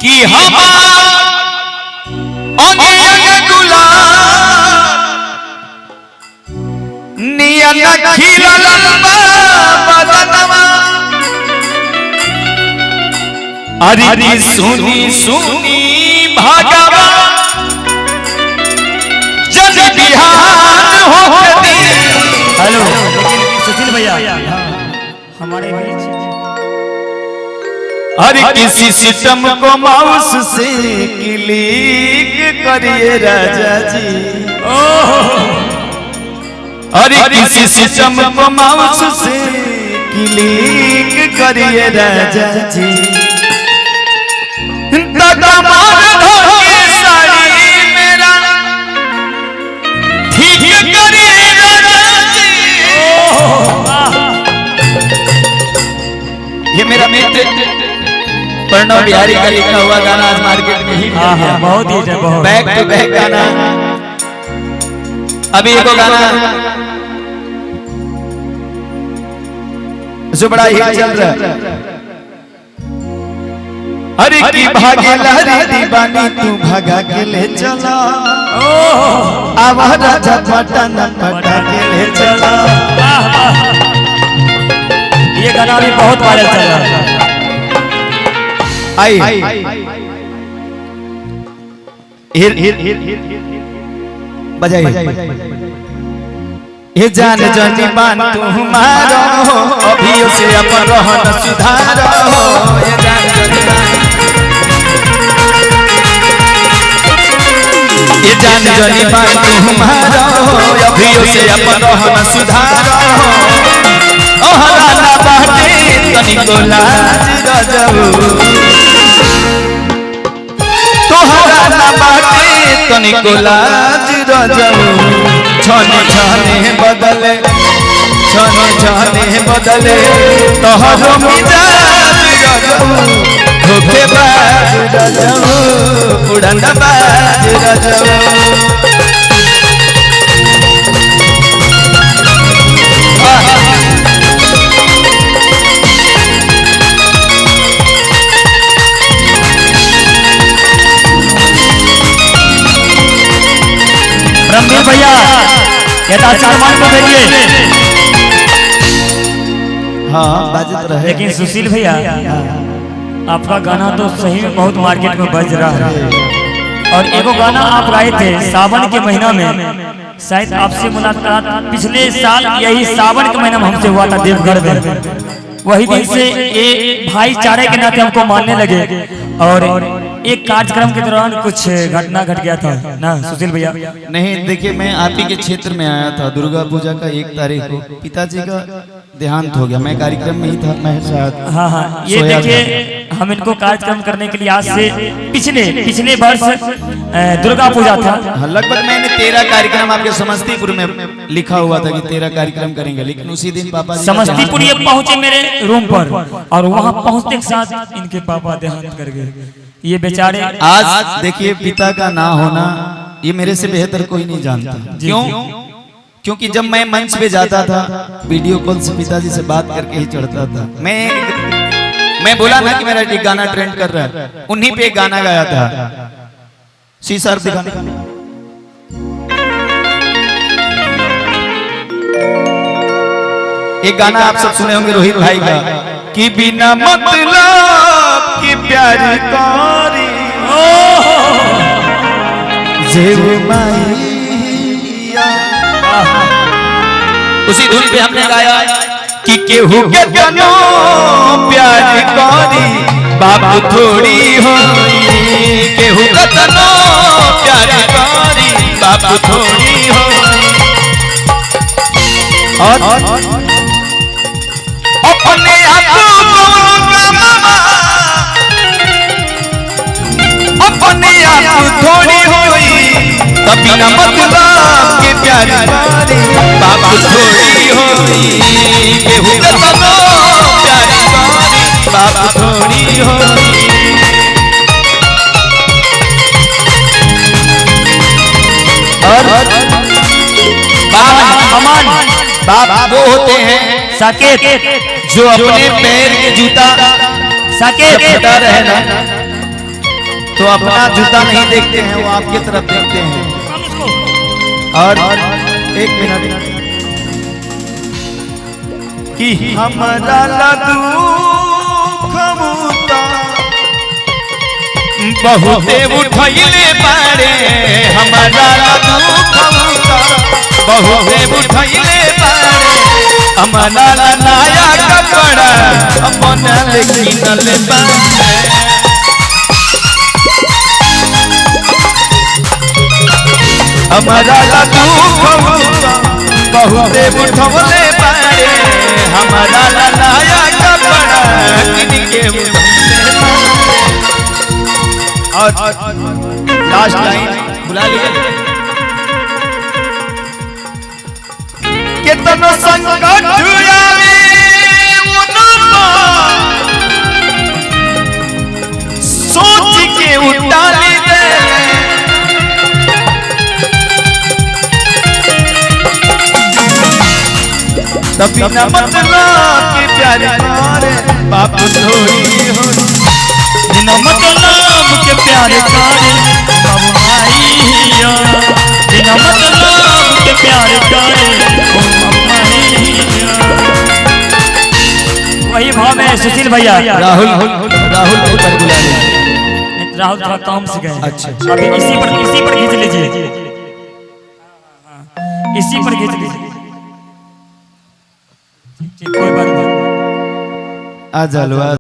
कि हम नियन खिलल बदनवा अरे सुनी सुनी भगवा जज बिहान होती। हेलो सुशील भैया हमारे अरे किसी सिस्टम को माउस से क्लिक करिए राजा जी। अरे किसी सिस्टम को माउस से क्लिक करिए राजा जी। साड़ी मेरा ठीक करिए राजा जी। ये मेरा मित्र प्रणव बिहारी का लिखा हुआ गाना आज मार्केट में ही बहुत ही बैक टू बैक गाना। अभी एक गाना जो बड़ा हिट चल रहा है। अरे की भागे लहरी दीवानी तू भगा के ले चला आवा राजा पटन पटा के ले चला। ये गाना भी बहुत वायरल चल रहा है। आई बजाइए ये जान जानी बान तू मारो अभी उसे अपन रहन सुधारो। ये जान जानी बान ये जान जानी बान तू मारो अभी उसे अपन रहन सुधारो। ओहरा ना बाटे तनिको लाज रजऊ तोहरा ना बाटे तनिको लाज रजऊ। छने छने बदले छने छने बदले तोहरो मिजाज रजऊ। धोखेबाज रजऊ उड़नबाज रजऊ। रणबीर भैया यथाचारमान को देखिए। हाँ बाजत रहे। लेकिन सुशील भैया आपका गाना तो सही में बहुत मार्केट में बज रहा है। और एगो गाना आप गाए थे सावन के महीना में, शायद आपसे मुलाकात पिछले साल यही सावन के महीना में हमसे हुआ था देवघर में। वही दिन से ये भाईचारे के नाते हमको मानने लगे। और एक कार्यक्रम के दौरान कुछ घटना घट गया था ना सुशील भैया? नहीं देखिए मैं आप ही के क्षेत्र में आया था दुर्गा पूजा का 1 तारीख को पिताजी का देहांत हो गया। मैं कार्यक्रम में ही था। मैं शायद हाँ ये देखिए हम इनको कार्यक्रम करने के लिए आज से पिछले वर्ष दुर्गा पूजा था। लगभग मैंने 13 कार्यक्रम आपके समस्तीपुर में लिखा हुआ था कि 13 कार्यक्रम करेंगे। लेकिन उसी दिन पापा समस्तीपुर ये पहुंचे मेरे रूम पर और वहां पहुंचने के साथ इनके पापा देहांत कर गए। ये बेचारे आज देखिए पिता का ना होना ये मेरे से बेहतर कोई नहीं जानता। क्यों? क्योंकि जब मैं मंच पे जाता था वीडियो कॉल से पिताजी से बात करके ही चढ़ता था। मैं बोला ना कि मेरा एक गाना ट्रेंड कर रहा है, उन्हीं पे एक गाना गाया था। शीशा दिखाने एक गाना आप सब सुने होंगे रोहित भाई का कि बिना मतलब की प्यारी कारी जेव माइया। उसी धुन पे हमने गाया कि केहू के तनो प्यारी कारी बाबू थोड़ी होई। केहू के तनो प्यारी कारी बाबू थोड़ी होई। और अपने आप अपने आप थोड़ी होई कभी न मतलब के प्यारी कारी बाबू थोड़ी होई। केहू के तनो प्यारी कारी बाबू थोड़ी होई। और बाप वो होते हैं साकेत जो अपने पैर के जूता साकेत रहे ना तो अपना जूता नहीं देखते हैं, वो आपकी तरफ देखते हैं। और एक मिनट कि हमारा दुख मुता बहुते उठैले बारे, हमारा दुख मुता बहुते उठैले बारे, हमारा नया कपड़ा अपना किनल बारे। हमारा दुख बहुते उठवले बारे, हमारा नया कपड़ा किन के और लास्ट लाइन बुला लिए। कितना संकट आवे उनमा सोच के उठाली दे, तभी न मतलब के प्यार मारे बाप थोड़ी हो, बिना मतलब के प्यार करे बाबू माइया, बिना मतलब के प्यार करे बाबू माइया। वही भाव में सुशील भैया राहुल राहुल थोड़ा काम से गए। अच्छा अभी इसी पर खींच लीजिए, इसी पर खींच लीजिए। कोई बात नहीं, आ जालो।